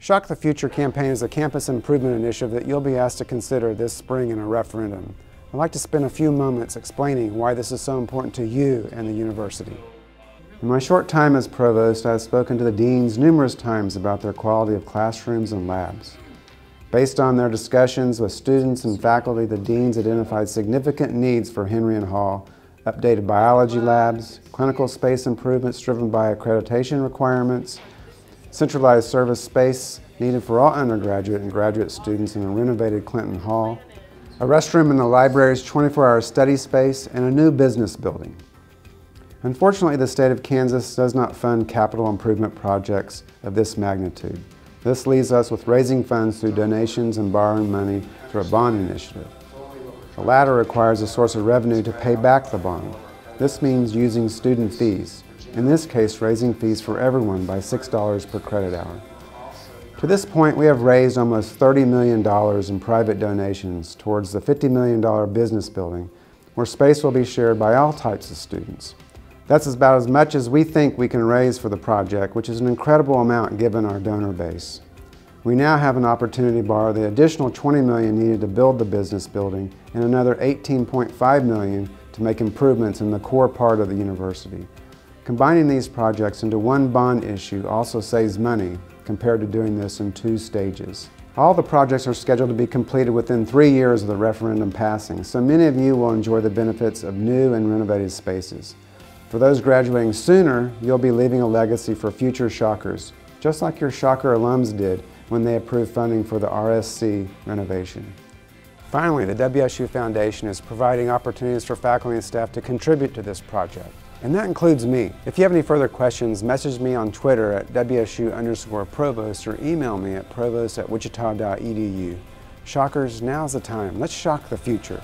Shock the Future campaign is a campus improvement initiative that you'll be asked to consider this spring in a referendum. I'd like to spend a few moments explaining why this is so important to you and the university. In my short time as Provost, I have spoken to the deans numerous times about their quality of classrooms and labs. Based on their discussions with students and faculty, the deans identified significant needs for Henry and Hall: updated biology labs, clinical space improvements driven by accreditation requirements, centralized service space needed for all undergraduate and graduate students in a renovated Clinton Hall, a restroom in the library's 24-hour study space, and a new business building. Unfortunately, the state of Kansas does not fund capital improvement projects of this magnitude. This leaves us with raising funds through donations and borrowing money through a bond initiative. The latter requires a source of revenue to pay back the bond. This means using student fees, in this case raising fees for everyone by $6 per credit hour. To this point, we have raised almost $30 million in private donations towards the $50 million business building, where space will be shared by all types of students. That's about as much as we think we can raise for the project, which is an incredible amount given our donor base. We now have an opportunity to borrow the additional $20 million needed to build the business building and another $18.5 million to make improvements in the core part of the university. Combining these projects into one bond issue also saves money compared to doing this in 2 stages. All the projects are scheduled to be completed within 3 years of the referendum passing, so many of you will enjoy the benefits of new and renovated spaces. For those graduating sooner, you'll be leaving a legacy for future Shockers, just like your Shocker alums did when they approved funding for the RSC renovation. Finally, the WSU Foundation is providing opportunities for faculty and staff to contribute to this project, and that includes me. If you have any further questions, message me on Twitter at WSU_Provost or email me at provost@wichita.edu. Shockers, now's the time. Let's shock the future.